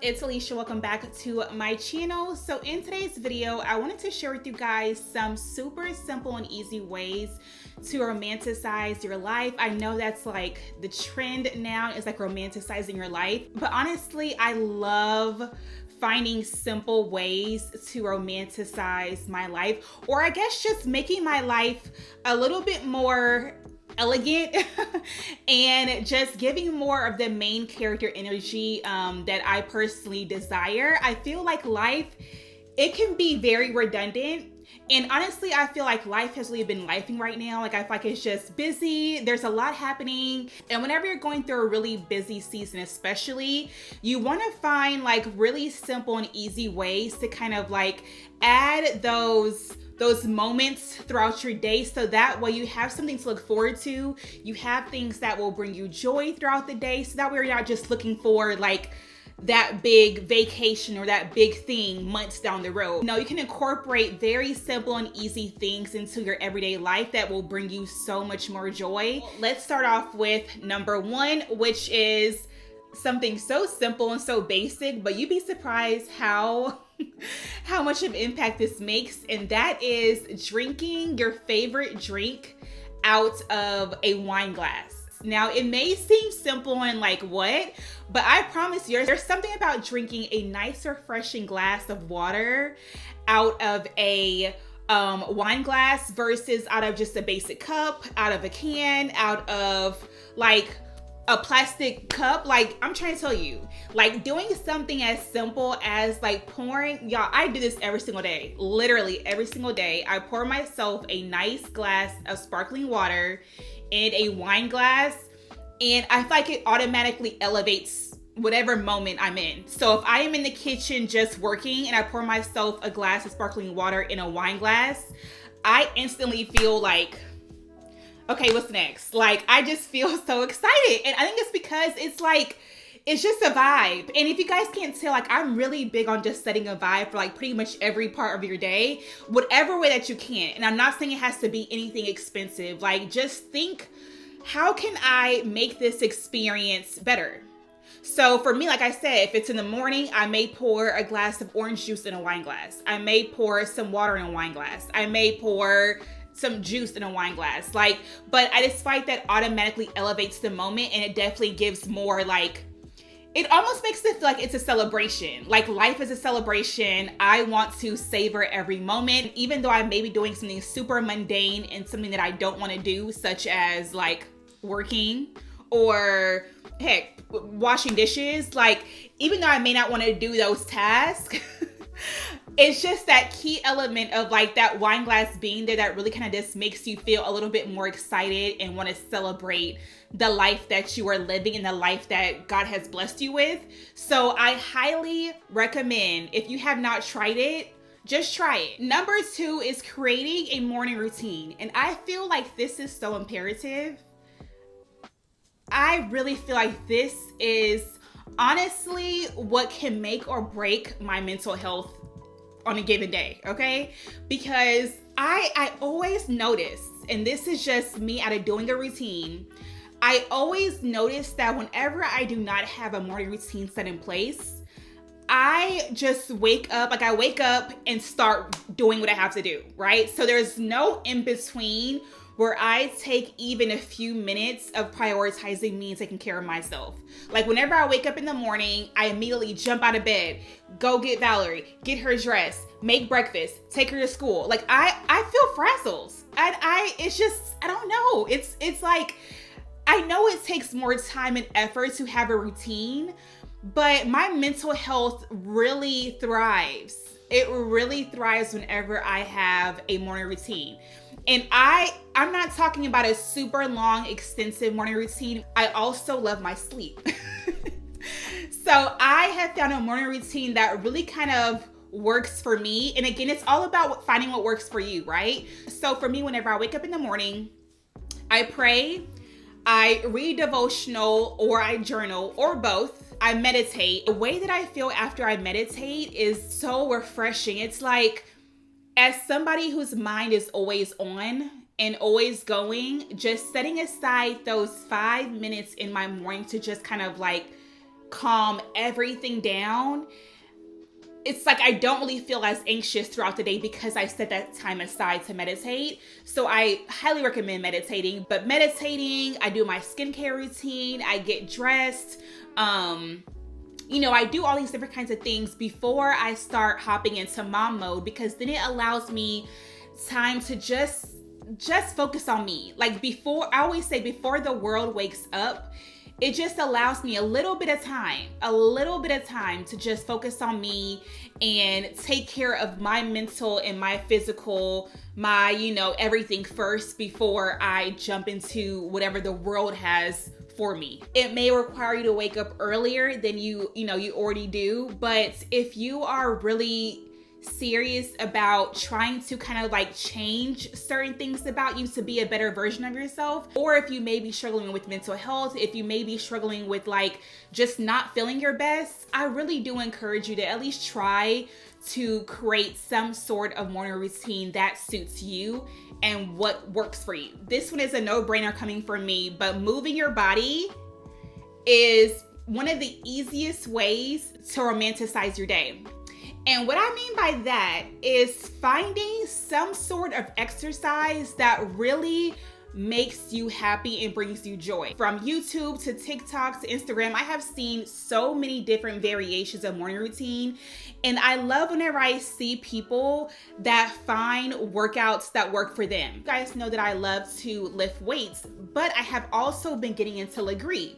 It's Alisha. Welcome back to my channel. So in today's video, I wanted to share with you guys some super simple and easy ways to romanticize your life. I know that's like the trend now, is like romanticizing your life, but honestly, I love finding simple ways to romanticize my life, or I guess just making my life a little bit more elegant and just giving more of the main character energy that I personally desire. I feel like life, it can be very redundant. And honestly, I feel like life has really been lifing right now. Like I feel like it's just busy. There's a lot happening. And whenever you're going through a really busy season, especially, you want to find like really simple and easy ways to kind of like add those moments throughout your day, so that way you have something to look forward to. You have things that will bring you joy throughout the day, so that way you're not just looking for like that big vacation or that big thing months down the road. No, you can incorporate very simple and easy things into your everyday life that will bring you so much more joy. Let's start off with number one, which is something so simple and so basic, but you'd be surprised how much of impact this makes, and that is drinking your favorite drink out of a wine glass. Now, it may seem simple and like what, but I promise you, there's something about drinking a nice, refreshing glass of water out of a wine glass versus out of just a basic cup, out of a can, out of like a plastic cup. Like, I'm trying to tell you, like doing something as simple as like pouring, y'all, I do this every single day, literally every single day. I pour myself a nice glass of sparkling water in a wine glass, and I feel like it automatically elevates whatever moment I'm in. So if I am in the kitchen just working and I pour myself a glass of sparkling water in a wine glass, I instantly feel like, okay, what's next? Like, I just feel so excited. And I think it's because it's like, it's just a vibe. And if you guys can't tell, like, I'm really big on just setting a vibe for like pretty much every part of your day, whatever way that you can. And I'm not saying it has to be anything expensive. Like, just think, how can I make this experience better? So for me, like I said, if it's in the morning, I may pour a glass of orange juice in a wine glass. I may pour some water in a wine glass. I may pour some juice in a wine glass. Like, but I just find that automatically elevates the moment, and it definitely gives more like, it almost makes it feel like it's a celebration. Like, life is a celebration. I want to savor every moment, even though I may be doing something super mundane and something that I don't want to do, such as like working or heck, washing dishes. Like, even though I may not want to do those tasks, it's just that key element of like that wine glass being there that really kind of just makes you feel a little bit more excited and want to celebrate the life that you are living and the life that God has blessed you with. So I highly recommend, if you have not tried it, just try it. Number two is creating a morning routine. And I feel like this is so imperative. I really feel like this is honestly what can make or break my mental health on a given day, okay? Because I always notice, and this is just me out of doing a routine, I always notice that whenever I do not have a morning routine set in place, I just wake up, like I wake up and start doing what I have to do, right? So there's no in between where I take even a few minutes of prioritizing me and taking care of myself. Like, whenever I wake up in the morning, I immediately jump out of bed, go get Valerie, get her dressed, make breakfast, take her to school. Like, I feel frazzled. It's just, I don't know. It's like, I know it takes more time and effort to have a routine, but my mental health really thrives. It really thrives whenever I have a morning routine. And I'm not talking about a super long, extensive morning routine. I also love my sleep. So I have found a morning routine that really kind of works for me. And again, it's all about finding what works for you, right? So for me, whenever I wake up in the morning, I pray, I read devotional, or I journal, or both. I meditate. The way that I feel after I meditate is so refreshing. It's like, as somebody whose mind is always on and always going, just setting aside those 5 minutes in my morning to just kind of like calm everything down, it's like I don't really feel as anxious throughout the day because I set that time aside to meditate. So I highly recommend meditating. But meditating, I do my skincare routine, I get dressed, I do all these different kinds of things before I start hopping into mom mode, because then it allows me time to just focus on me. Like before, I always say before the world wakes up, it just allows me a little bit of time to just focus on me and take care of my mental and my physical, my, everything first before I jump into whatever the world has for me. It may require you to wake up earlier than you already do, but if you are really serious about trying to kind of like change certain things about you to be a better version of yourself, or if you may be struggling with mental health, if you may be struggling with like just not feeling your best, I really do encourage you to at least try to create some sort of morning routine that suits you and what works for you. This one is a no-brainer coming from me, but moving your body is one of the easiest ways to romanticize your day. And what I mean by that is finding some sort of exercise that really makes you happy and brings you joy. From YouTube to TikTok to Instagram, I have seen so many different variations of morning routine. And I love whenever I see people that find workouts that work for them. You guys know that I love to lift weights, but I have also been getting into Legree.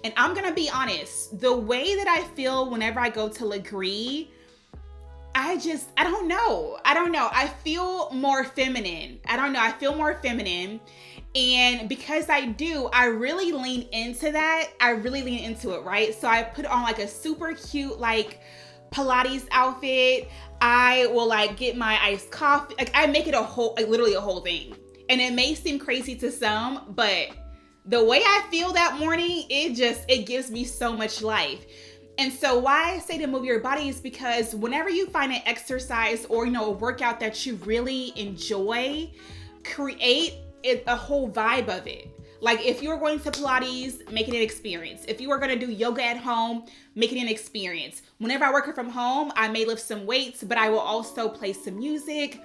And I'm gonna be honest, the way that I feel whenever I go to Legree, I don't know. I feel more feminine. I feel more feminine. And because I do, I really lean into that. I really lean into it, right? So I put on like a super cute, like Pilates outfit. I will like get my iced coffee. Like I make it literally a whole thing. And it may seem crazy to some, but the way I feel that morning, it gives me so much life. And so why I say to move your body is because whenever you find an exercise or, a workout that you really enjoy, create a whole vibe of it. Like if you're going to Pilates, make it an experience. If you are going to do yoga at home, make it an experience. Whenever I work from home, I may lift some weights, but I will also play some music,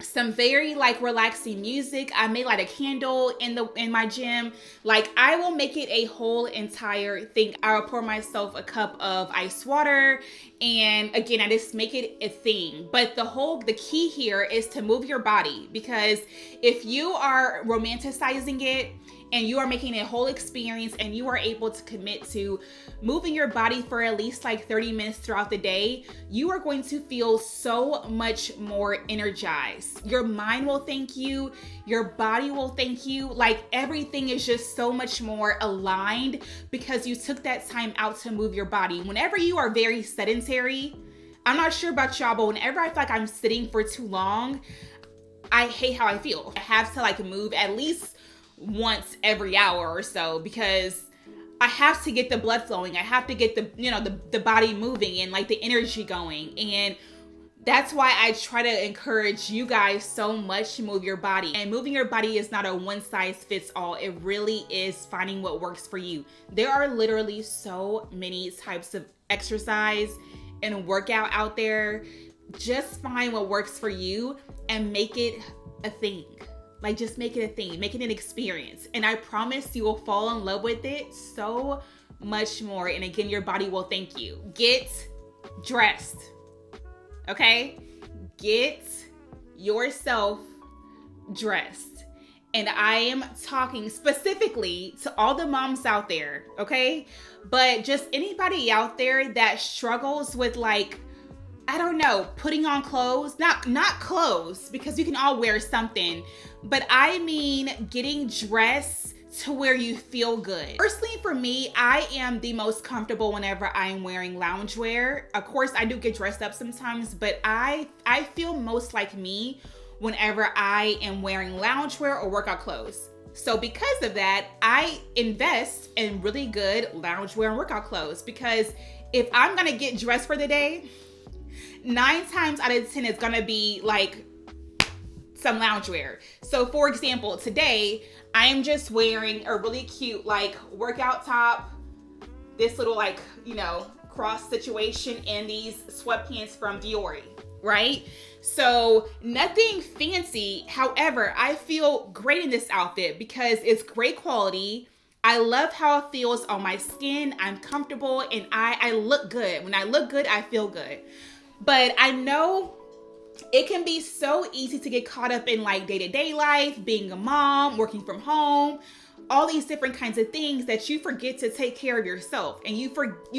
some very like relaxing music. I may light a candle in my gym. Like I will make it a whole entire thing. I will pour myself a cup of ice water, and again, I just make it a thing. But the key here is to move your body, because if you are romanticizing it and you are making a whole experience and you are able to commit to moving your body for at least like 30 minutes throughout the day, you are going to feel so much more energized. Your mind will thank you. Your body will thank you. Like everything is just so much more aligned because you took that time out to move your body. Whenever you are very sedentary, I'm not sure about y'all, but whenever I feel like I'm sitting for too long, I hate how I feel. I have to like move at least once every hour or so, because I have to get the blood flowing. I have to get the body moving and like the energy going. And that's why I try to encourage you guys so much to move your body. And moving your body is not a one size fits all. It really is finding what works for you. There are literally so many types of exercise and workout out there. Just find what works for you and make it a thing. Like just make it a thing, make it an experience. And I promise you will fall in love with it so much more. And again, your body will thank you. Get dressed, okay? Get yourself dressed. And I am talking specifically to all the moms out there, okay? But just anybody out there that struggles with like, I don't know, putting on clothes, not clothes, because you can all wear something, but I mean getting dressed to where you feel good. Personally, for me, I am the most comfortable whenever I'm wearing loungewear. Of course, I do get dressed up sometimes, but I feel most like me whenever I am wearing loungewear or workout clothes. So because of that, I invest in really good loungewear and workout clothes, because if I'm gonna get dressed for the day, 9 times out of 10 it's gonna be like some loungewear. So for example, today I'm just wearing a really cute like workout top. this little like, cross situation and these sweatpants from Dior, right? So nothing fancy. However, I feel great in this outfit because it's great quality. I love how it feels on my skin. I'm comfortable and I look good. When I look good, I feel good. But I know it can be so easy to get caught up in like day-to-day life, being a mom, working from home, all these different kinds of things that you forget to take care of yourself and you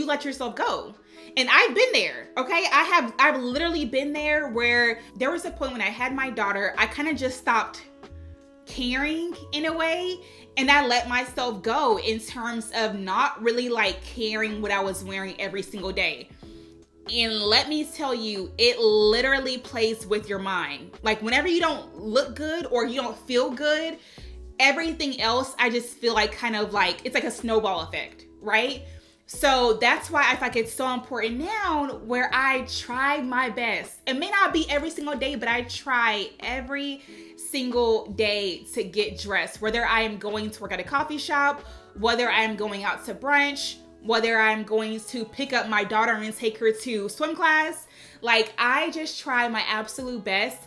let yourself go. And I've been there, okay? I've literally been there where there was a point when I had my daughter, I kind of just stopped caring in a way, and I let myself go in terms of not really like caring what I was wearing every single day. And let me tell you, it literally plays with your mind. Like whenever you don't look good or you don't feel good, everything else, I just feel like kind of like, it's like a snowball effect, right? So that's why I feel like it's so important now where I try my best. It may not be every single day, but I try every single day to get dressed, whether I am going to work at a coffee shop, whether I am going out to brunch, whether I'm going to pick up my daughter and take her to swim class. Like I just try my absolute best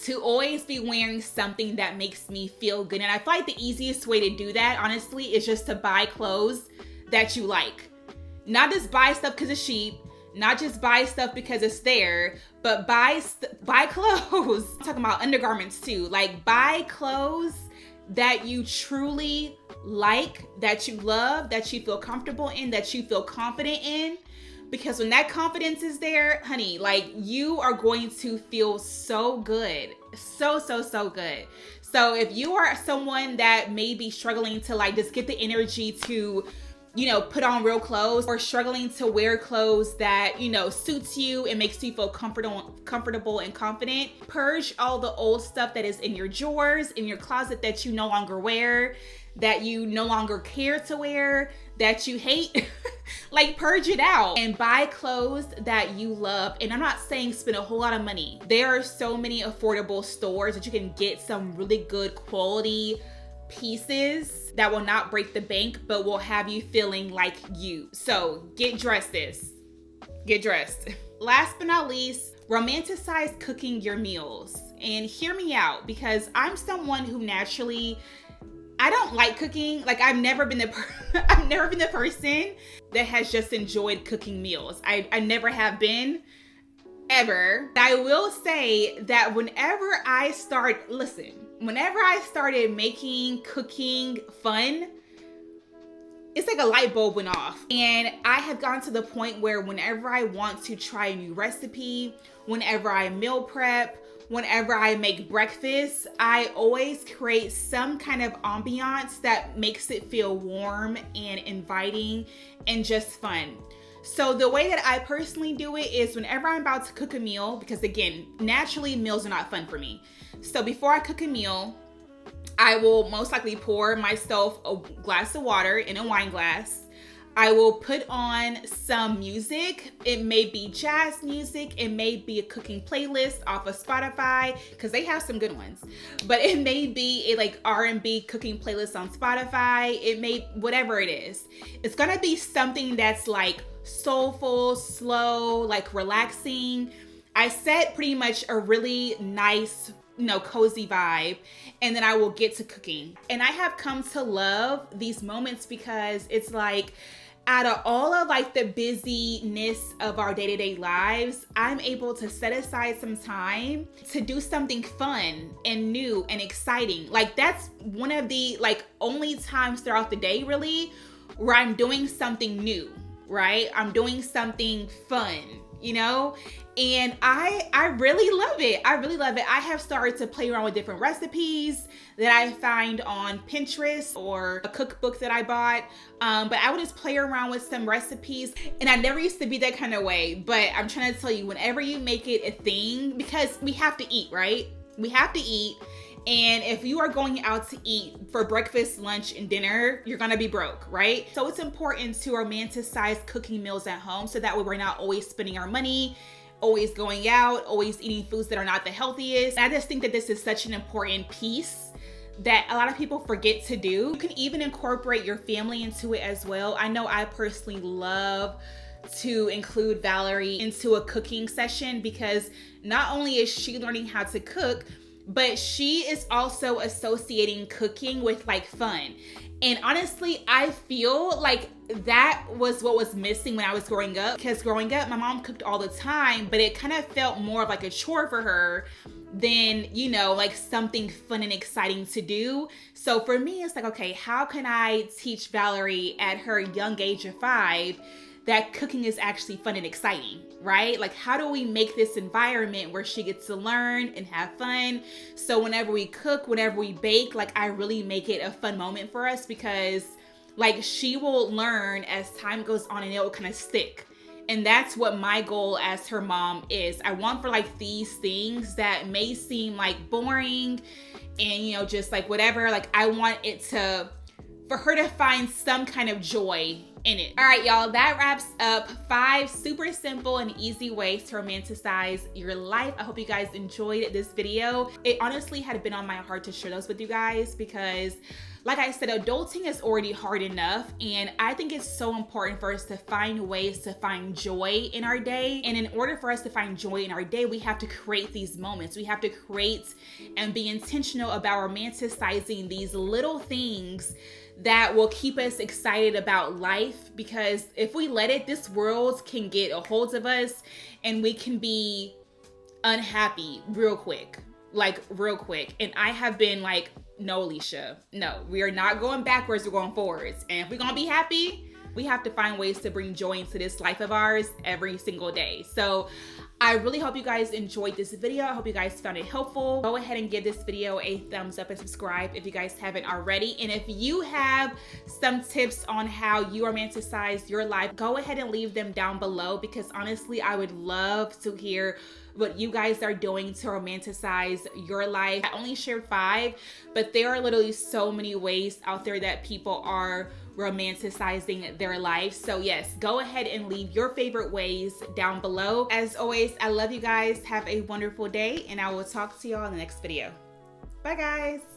to always be wearing something that makes me feel good. And I feel like the easiest way to do that, honestly, is just to buy clothes that you like. Not just buy stuff because it's cheap, not just buy stuff because it's there, but buy clothes. I'm talking about undergarments too. Like buy clothes that you truly like, that you love, that you feel comfortable in, that you feel confident in. Because when that confidence is there, honey, like you are going to feel so good. So good. So if you are someone that may be struggling to like just get the energy to, put on real clothes, or struggling to wear clothes that, suits you and makes you feel comfortable and confident, purge all the old stuff that is in your drawers, in your closet that you no longer wear, that you no longer care to wear, that you hate. Like purge it out and buy clothes that you love. And I'm not saying spend a whole lot of money. There are so many affordable stores that you can get some really good quality pieces that will not break the bank, but will have you feeling like you. So get dressed, sis. Get dressed. Last but not least, romanticize cooking your meals. And hear me out, because I'm someone who naturally, I don't like cooking. Like I've never been the person that has just enjoyed cooking meals. I never have been, ever. I will say that whenever I started making cooking fun, it's like a light bulb went off. And I have gotten to the point where whenever I want to try a new recipe, whenever I meal prep, whenever I make breakfast, I always create some kind of ambiance that makes it feel warm and inviting and just fun. So the way that I personally do it is whenever I'm about to cook a meal, because again, naturally meals are not fun for me. So before I cook a meal, I will most likely pour myself a glass of water in a wine glass. I will put on some music. It may be jazz music. It may be a cooking playlist off of Spotify, because they have some good ones. But it may be a like R&B cooking playlist on Spotify. It may, whatever it is. It's gonna be something that's like soulful, slow, like relaxing. I set pretty much a really nice, cozy vibe, and then I will get to cooking. And I have come to love these moments because it's like, out of all of like the busyness of our day-to-day lives, I'm able to set aside some time to do something fun and new and exciting. Like that's one of the like only times throughout the day really where I'm doing something new, right? I'm doing something fun, and I really love it. I really love it. I have started to play around with different recipes that I find on Pinterest or a cookbook that I bought. But I would just play around with some recipes, and I never used to be that kind of way. But I'm trying to tell you, whenever you make it a thing, because we have to eat, right? We have to eat. And if you are going out to eat for breakfast, lunch, and dinner, you're gonna be broke, right? So it's important to romanticize cooking meals at home, so that way we're not always spending our money, always going out, always eating foods that are not the healthiest. I just think that this is such an important piece that a lot of people forget to do. You can even incorporate your family into it as well. I know I personally love to include Valerie into a cooking session because not only is she learning how to cook, but she is also associating cooking with like fun. And honestly, I feel like that was what was missing when I was growing up, because growing up, my mom cooked all the time, but it kind of felt more of like a chore for her than, you know, like something fun and exciting to do. So for me, it's like, okay, how can I teach Valerie at her young age of 5 that cooking is actually fun and exciting, right? Like, how do we make this environment where she gets to learn and have fun? So whenever we cook, whenever we bake, like, I really make it a fun moment for us, because like she will learn as time goes on and it will kind of stick. And that's what my goal as her mom is. I want for like these things that may seem like boring and, you know, just like whatever, like I want it to, for her to find some kind of joy in it. All right, y'all, that wraps up 5 super simple and easy ways to romanticize your life. I hope you guys enjoyed this video. It honestly had been on my heart to share those with you guys because, like I said, adulting is already hard enough, and I think it's so important for us to find ways to find joy in our day. And in order for us to find joy in our day, we have to create these moments. We have to create and be intentional about romanticizing these little things that will keep us excited about life, because if we let it, this world can get a hold of us and we can be unhappy real quick, like real quick. And I have been like, no, Alisha, no, we are not going backwards, we're going forwards. And if we're gonna be happy, we have to find ways to bring joy into this life of ours every single day. So I really hope you guys enjoyed this video. I hope you guys found it helpful. Go ahead and give this video a thumbs up and subscribe if you guys haven't already. And if you have some tips on how you romanticize your life, go ahead and leave them down below, because honestly, I would love to hear what you guys are doing to romanticize your life. I only shared 5, but there are literally so many ways out there that people are romanticizing their life. So yes, go ahead and leave your favorite ways down below. As always, I love you guys. Have a wonderful day, and I will talk to y'all in the next video. Bye guys.